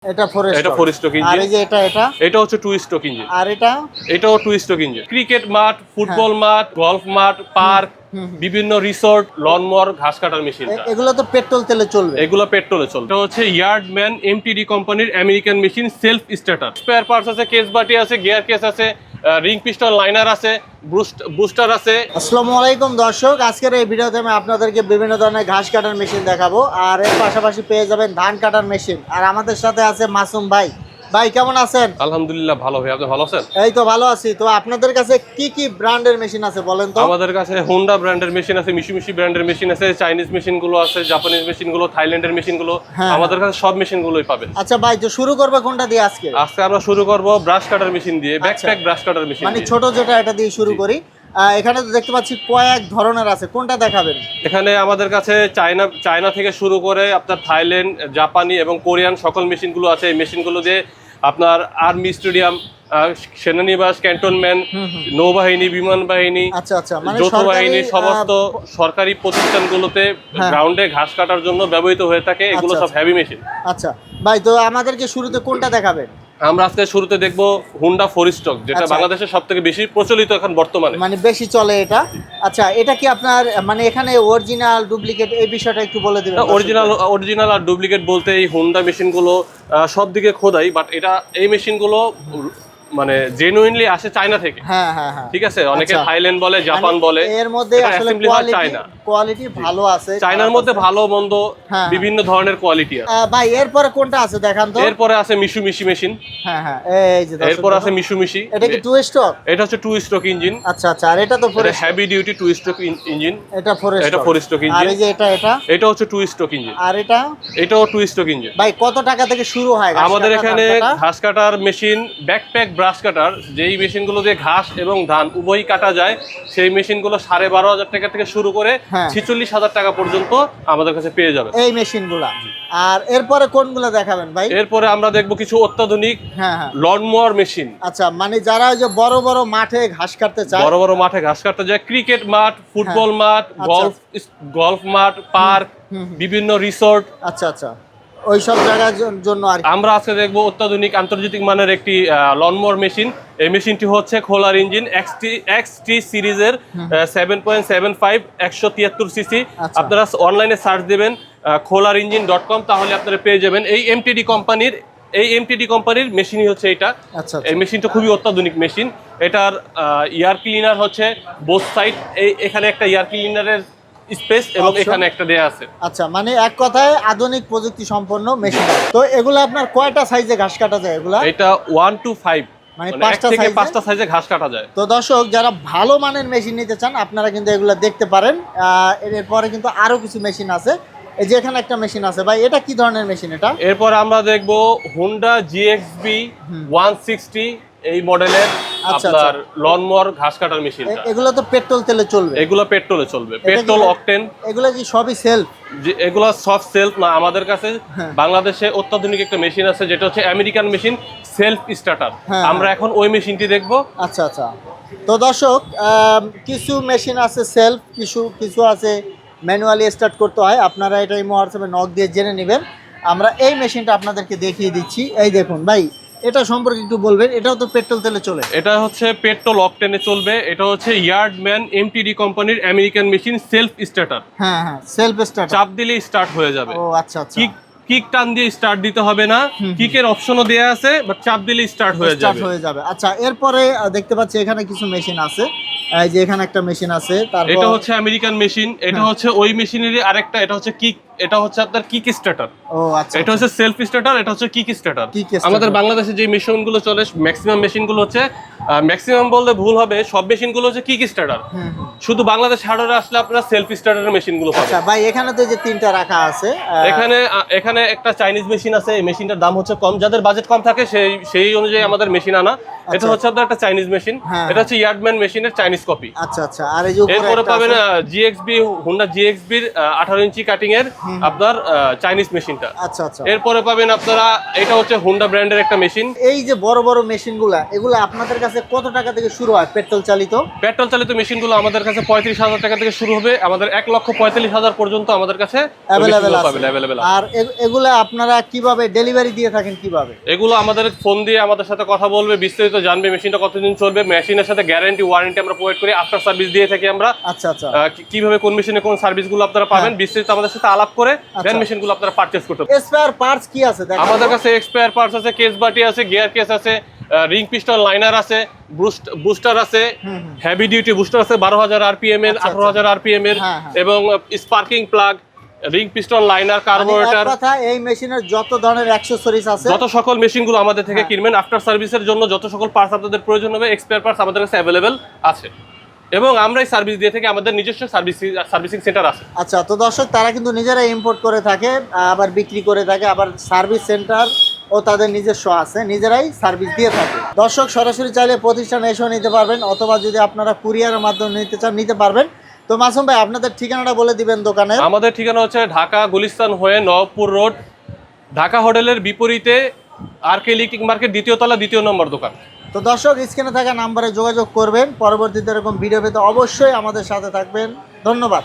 এটা এটা 4 stroke engine. আর এই যে এটা হচ্ছে 2 স্ট্রোক ইঞ্জিন। আর এটাও 2 স্ট্রোক ইঞ্জিন। ক্রিকেট মাঠ, ফুটবল মাঠ, গলফ মাঠ, পার্ক, বিভিন্ন রিসোর্ট, লনমোয়ার, ঘাস কাটার মেশিন। এগুলো তো পেট্রোল তেলে চলবে। এগুলো পেট্রোলে চলবে। এটা হচ্ছে ইয়ার্ডম্যান এমটিডি কোম্পানির American machine, self starter. Spare parts আছে, কেস বাটি আছে, গিয়ার কেস আছে, রিং পিস্টন লাইনার আছে, বুস্টার আছে। আসসালামু আলাইকুম দর্শক, আজকের এই ভিডিওতে আমি আপনাদেরকে বিভিন্ন ধরনের ঘাস কাটার মেশিন দেখাবো, আর এর পাশাপাশি পেয়ে যাবেন ধান কাটার মেশিন। আর আমাদের সাথে আছে মাসুম ভাই। ভাই কেমন আছেন? আলহামদুলিল্লাহ ভালো ভাই, আপনি ভালো আছেন? এই তো ভালো আছি। তো আপনাদের কাছে কি কি ব্র্যান্ডের মেশিন আছে বলেন তো? আমাদের কাছে হোন্ডা ব্র্যান্ডের মেশিন আছে, মিশুমিশি ব্র্যান্ডের মেশিন আছে, চাইনিজ মেশিন গুলো আছে, জাপানিজ মেশিন গুলো, থাইল্যান্ডের মেশিন গুলো, আমাদের কাছে সব মেশিন গুলোই পাবেন। আচ্ছা ভাই, তো শুরু করবে কোনটা দিয়ে আজকে? আজকে আমরা শুরু করব ব্রাশ কাটার মেশিন দিয়ে, ব্যাকপ্যাক ব্রাশ কাটার মেশিন, মানে ছোট যেটা, এটা দিয়ে শুরু করি। এখানে তো দেখতে পাচ্ছি কয়েক ধরনের আছে, কোনটা দেখাবেন? এখানে আমাদের কাছে চায়না থেকে শুরু করে আপনার থাইল্যান্ড, জাপানি এবং কোরিয়ান সকল মেশিনগুলো আছে। এই মেশিনগুলো দিয়ে আপনার আর্মি স্টেডিয়াম, সেনানিবাস, ক্যান্টনমেন্ট, নৌবাহিনী, বিমান বাহিনী, যৌথ বাহিনী, সমস্ত সরকারি প্রতিষ্ঠানগুলোতে গ্রাউন্ডে ঘাস কাটার জন্য ব্যবহৃত হয়ে থাকে। এগুলো সব হেভি মেশিন। আচ্ছা ভাই, তো আমাদেরকে শুরুতে কোনটা দেখাবেন? আমরা আজকে শুরুতে দেখবো হোন্ডা 4 স্ট্রোক, যেটা বাংলাদেশের সবথেকে বেশি প্রচলিত এখন বর্তমানে, মানে বেশি চলে এটা। আচ্ছা, এটা কি আপনার মানে এখানে অরিজিনাল ডুপ্লিকেট এই বিষয়টা একটু বলে দিবেন? অরিজিনাল আর ডুপ্লিকেট বলতে এই হোন্ডা মেশিনগুলো সব দিকে খোদাই, বাট এই মেশিনগুলো মানে জেনুইনলি আসে চায়না থেকে। ঠিক আছে, অনেকে থাইল্যান্ড বলে, জাপান বলে, এর মধ্যে আসলে কোয়ালিটি ভালো আছে। চায়নার মধ্যে ভালো মন্দ বিভিন্ন ধরনের কোয়ালিটি আছে। ভাই এরপরে কোনটা আছে দেখান তো? এরপরে আছে মিশুমিশি মেশিন। এই যে এরপর আছে মিশুমিশি। এটা কি 2 স্ট্রোক? এটা হচ্ছে 2 স্ট্রোক ইঞ্জিন। আচ্ছা, আর এটা তো হেভি ডিউটি 2 স্ট্রোক ইঞ্জিন। এটা 4 স্ট্রোক ইঞ্জিন। আর এই যে এটা হচ্ছে 2 স্ট্রোক ইঞ্জিন। আর এটাও 2 স্ট্রোক ইঞ্জিন। ভাই কত টাকা থেকে শুরু হয় আমাদের এখানে ঘাস কাটার মেশিন, ব্যাকপ্যাক ব্রাশ কাটার, যেই মেশিনগুলো দিয়ে ঘাস এবং ধান উভয়ই কাটা যায়, সেই মেশিনগুলো 12,500 টাকা থেকে শুরু করে 46,000 টাকা পর্যন্ত আমাদের কাছে পেয়ে যাবে এই মেশিনগুলো। আর এরপরে কোনগুলো দেখাবেন ভাই? এরপরে আমরা দেখবো কিছু অত্যাধুনিক লনমোয়ার মেশিন। আচ্ছা, মানে যারা ওই যে বড় বড় মাঠে ঘাস কাটতে চায়, বড় মাঠে ঘাস কাটতে যায়, ক্রিকেট মাঠ, ফুটবল মাঠ, গলফ মাঠ, পার্ক, বিভিন্ন রিসোর্ট, আচ্ছা ওইসব জায়গার জন্য। আর আমরা আজকে দেখবো অত্যাধুনিক আন্তর্জাতিক মানের একটি লনমোয়ার মেশিন। এই মেশিনটি হচ্ছে খোলার ইঞ্জিন, এক্সটি সিরিজের 7.75 173 সিসি। আপনারা অনলাইনে সার্চ দেবেন kholarinjin.com, তাহলে আপনারা পেয়ে যাবেন। এই এমটিডি কোম্পানির মেশিনই হচ্ছে এটা। এই মেশিনটা খুবই অত্যাধুনিক মেশিন। এটার এয়ার ক্লিনার হচ্ছে বোথ সাইড, এখানে একটা এয়ার ক্লিনারের স্পেস এবং এখানে একটা দেয়া আছে। আচ্ছা, মানে এক কথায় আধুনিক প্রযুক্তি সম্পন্ন মেশিন। তো এগুলো আপনার কয়টা সাইজে ঘাস কাটা যায়? এগুলা এটা 1 to 5, মানে 5টা সাইজে ঘাস কাটা যায়। তো দর্শক, যারা ভালো মানের মেশিন নিতে চান আপনারা কিন্তু এগুলো দেখতে পারেন। এরপরে কিন্তু আরো কিছু মেশিন আছে। এই যে এখানে একটা মেশিন আছে ভাই, এটা কি ধরনের মেশিন এটা? এরপর আমরা দেখবো হোন্ডা GXB 160 এই মডেলের আপনার লনমোয়ার ঘাস কাটার মেশিন। এগুলো তো পেট্রোল তেলে চলবে? এগুলো পেট্রোলে চলবে, পেট্রোল অকটেন। এগুলো কি সবই সেলফ? এগুলো সব সেলফ না, আমাদের কাছে বাংলাদেশে অত্যাধুনিক একটা মেশিন আছে, যেটা হচ্ছে আমেরিকান মেশিন, সেলফ স্টার্টার। আমরা এখন ওই মেশিনটি দেখবো। আচ্ছা, তো দর্শক, কিছু মেশিন আছে সেলফ, কিছু আছে ম্যানুয়ালি স্টার্ট করতে হয়। আপনারা এটা এই হোয়াটসঅ্যাপে নক দিয়ে জেনে নেবেন। আমরা এই মেশিনটা আপনাদেরকে দেখিয়ে দিচ্ছি। এই দেখুন ভাই, এটা সম্পর্কে একটু বলবেন। এটাও তো পেট্রোল তেলে চলে? এটা হচ্ছে পেট্রোল অকটেনে চলবে। এটা হচ্ছে ইয়ার্ডম্যান এমটিডি কোম্পানির American machine, self starter. Self starter, চাপ দিলেই স্টার্ট হয়ে যাবে। ও আচ্ছা। কিক টান দিয়ে স্টার্ট দিতে হবে না, কিকের অপশনও দেয়া আছে, বাট চাপ দিলেই স্টার্ট হয়ে যাবে। আচ্ছা, এরপরে দেখতে পাচ্ছি এখানে কিছু মেশিন আছে। এই যে এখানে একটা মেশিন আছে, তারপর এটা হচ্ছে আমেরিকান মেশিন। এটা হচ্ছে ওই মেশিনেরই আরেকটা, এটা হচ্ছে কিক, এটা হচ্ছে আপনার কিক স্টার্টার। ও আচ্ছা, এটা হচ্ছে সেলফ স্টার্টার, এটা হচ্ছে কিক স্টার্টার। আমাদের বাংলাদেশে যে মেশিনগুলো চলে, ম্যাক্সিমাম মেশিনগুলো হচ্ছে, ম্যাক্সিমাম বলতে ভুল হবে, সব মেশিনগুলো হচ্ছে কিক স্টার্টার। শুধু বাংলাদেশ হার্ডওয়্যারে আসলে আপনারা সেলফ স্টার্টারের মেশিনগুলো পাবেন। আচ্ছা ভাই, এখানে তো যে তিনটা রাখা আছে, এখানে একটা চাইনিজ মেশিন আছে। এই মেশিনটার দাম হচ্ছে কম, যাদের বাজেট কম থাকে সেই অনুযায়ী আমাদের মেশিন আনা। এটা হচ্ছে আপনার একটা চাইনিজ মেশিন, এটা হচ্ছে ইয়ার্ডম্যান মেশিনের চাইনিজ কপি। আচ্ছা, আর এই যে এরপরে পাবেন GXB, হোন্ডা GXB-র 18 ইঞ্চি কাটিং এর আপনার চাইনিজ মেশিনটা। আচ্ছা আচ্ছা। এরপরে পাবেন আপনারা, এটা হচ্ছে হুন্ডা ব্র্যান্ডের একটা মেশিন। এই যে বড় বড় মেশিনগুলা, এগুলো আপনাদের কাছে কত টাকা থেকে শুরু হয় পেট্রোল চালিত? পেট্রোল চালিত মেশিনগুলো আমাদের কাছে 35,000 টাকা থেকে শুরু হবে, আমাদের 1,45,000 পর্যন্ত আমাদের কাছে অ্যাভেলেবেল আছে। অ্যাভেলেবেল। আর এগুলো আপনারা কিভাবে ডেলিভারি দিয়ে থাকেন কিভাবে? এগুলো আমাদের ফোন দিয়ে আমাদের সাথে কথা বলবে, বিস্তারিত জানবে মেশিনটা কতদিন চলবে, মেশিনের সাথে গ্যারান্টি ওয়ারেন্টি আমরা প্রোভাইড করি, আফটার সার্ভিস দিয়ে থাকি আমরা। আচ্ছা আচ্ছা। কিভাবে কোন মেশিনে কোন সার্ভিসগুলো আপনারা পাবেন বিস্তারিত আমাদের সাথে আলাপ করে দেন মেশিনগুলো আপনারা পারচেজ করতে পারবেন। স্পেয়ার পার্টস কি আছে দেখেন? আমাদের কাছে এক্সপায়ার পার্টস আছে, কেস বাটি আছে, গিয়ার কেস আছে, রিং পিস্টন লাইনার আছে, বুস্টার আছে, হেভি ডিউটি বুস্টার আছে 12,000 আরপিএম এর, 18,000 আরপিএম এর, এবং sparking plug, ring piston liner, carburettor. কথা এই মেশিনের যত ধরনের অ্যাকসেসরিজ আছে, যত সকল মেশিনগুলো আমাদের থেকে কিনবেন, আফটার সার্ভিসের জন্য যত সকল পার্টস আপনাদের প্রয়োজন হবে, এক্সপায়ার পার্টস আমাদের কাছে অ্যাভেলেবেল আছে, এবং আমরাই সার্ভিস দিয়ে থাকি, আমাদের নিজস্ব সার্ভিসিং সেন্টার আছে। আচ্ছা, তো দর্শক তারা কিন্তু নিজেরা ইম্পোর্ট করে থাকে, আবার বিক্রি করে থাকে, আবার সার্ভিস সেন্টার ও তাদের নিজস্ব আছে, নিজেরাই সার্ভিস দিয়ে থাকে। দর্শক সরাসরি চাইলে প্রতিষ্ঠানে এসেও নিতে পারবেন, অথবা যদি আপনারা কুরিয়ারের মাধ্যমে নিতে চান নিতে পারবেন। তো মাসুম ভাই, আপনাদের ঠিকানাটা বলে দিবেন দোকানে। আমাদের ঠিকানা হচ্ছে ঢাকা গুলিস্তান হয়ে নবপুর রোড, ঢাকা হোটেলের বিপরীতে আরকে ইলেকট্রিক মার্কেট, দ্বিতীয় তলা, 2 নম্বর দোকান। তো দর্শক স্ক্রিনে থাকা নাম্বারে যোগাযোগ করবেন। পরবর্তীতে এরকম ভিডিও পেতে অবশ্যই আমাদের সাথে থাকবেন। ধন্যবাদ।